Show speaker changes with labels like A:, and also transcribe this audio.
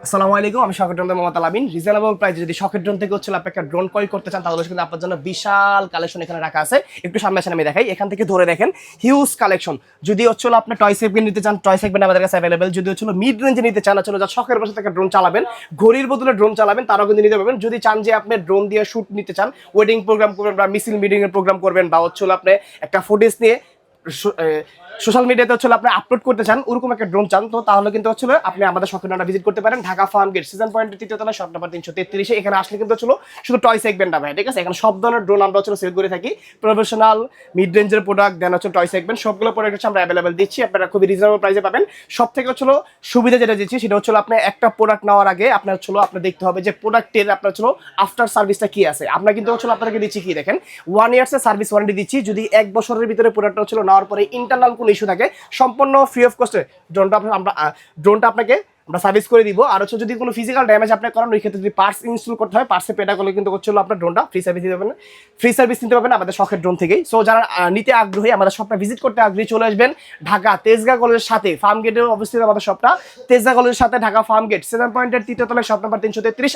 A: আসসালামু আলাইকুম, আমি শখের ড্রোন মোহাম্মদ আলামিন। রিজনেবল প্রাইসে যদি শখের ড্রোন থেকে হচ্ছে আপনি একটা ড্রোন ক্রয় করতে চান, তাহলে কিন্তু আপনার জন্য বিশাল কালেকশন এখানে রাখা আছে। একটু সামনে আসেন, আমি দেখাই। এখান থেকে ধরে দেখেন, হিউজ কালেকশন। যদি হচ্ছে আপনি টয় সেগমেন্ট নিতে চান, টয় সেগমেন্ট আমাদের কাছে অ্যাভেলেবেল। যদি হচ্ছে মিড রেঞ্জে নিতে চান, আসলে যা শখের বসে থেকে ড্রোন চালাবেন, ঘড়ির বদলে ড্রোন চালাবেন, তারাও কিন্তু নিতে পারবেন। যদি চান যে আপনি ড্রোন দিয়ে শুট নিতে চান, ওয়েডিং প্রোগ্রাম করবেন বা মিছিল মিটিং এর প্রোগ্রাম করবেন, বা হচ্ছে আপনি একটা ফুটেজ নিয়ে সোশ্যাল মিডিয়াতে হচ্ছে আপনি আপলোড করতে চান, ওরকম একটা ড্রোন চান, তো তাহলে কিন্তু হচ্ছে আপনি আমাদের শখের ড্রোনটা ভিজিট করতে পারেন। ঢাকা ফার্ম গেট সিজন পয়েন্টের তৃতীয় তলা, শপ নাম্বার 333। এখানে আসলে কিন্তু হচ্ছে শুধু টয় সেগমেন্ট হবে, ঠিক আছে? এখানে সব ধরনের ড্রোন আমরা হচ্ছে সেল করে থাকি। প্রফেশনাল, মিড রেঞ্জের প্রোডাক্ট, দেন হচ্ছে টয় সেগমেন্ট, সবগুলো প্রোডাক্ট হচ্ছে আমরা অ্যাভেলেবেল দিচ্ছি। আপনারা খুবই রিজনেবল প্রাইসে পাবেন। সব থেকে হচ্ছে সুবিধা যেটা দিচ্ছি, সেটা হচ্ছে আপনি একটা প্রোডাক্ট নেওয়ার আগে আপনার আপনি দেখতে হবে যে প্রোডাক্টের আপনার আফটার সার্ভিসটা কি আছে। আমরা কিন্তু হচ্ছে আপনাদেরকে দিচ্ছি কি দেখেন, 1 ইয়ার্সের সার্ভিস ওয়ারেন্টি দিচ্ছি। যদি 1 বছরের ভিতরে প্রোডাক্টটা হচ্ছে নেওয়ার পরে ইন্টারনাল কোনো ইস্যু থাকে, সম্পূর্ণ ফ্রি অফ কস্টে ড্রোনটা আপনাকে আমরা সার্ভিস করে দিব। আর হচ্ছে যদি কোনো ফিজিক্যাল ড্যামেজ আপনি করেন, ওই ক্ষেত্রে যদি পার্টস ইনস্টল করতে হয়, পার্টসে পেটা করলে কিন্তু হচ্ছে আপনার ড্রোনটা ফ্রি সার্ভিস দিতে পারবেন। ফ্রি সার্ভিস নিতে পারবেন আমাদের শখের ড্রোন থেকেই। সো যারা নিতে আগ্রহী, আমাদের শপটা ভিজিট করতে আগ্রহী, চলে আসবেন ঢাকা তেজগাঁ কলেজের সাথে ফার্ম গেটে অবস্থিত আমাদের শপটা। তেজগাঁ কলেজের সাথে ঢাকা ফার্ম গেট 7 পয়েন্টের তৃতীয় তলায়, শপ নাম্বার 333।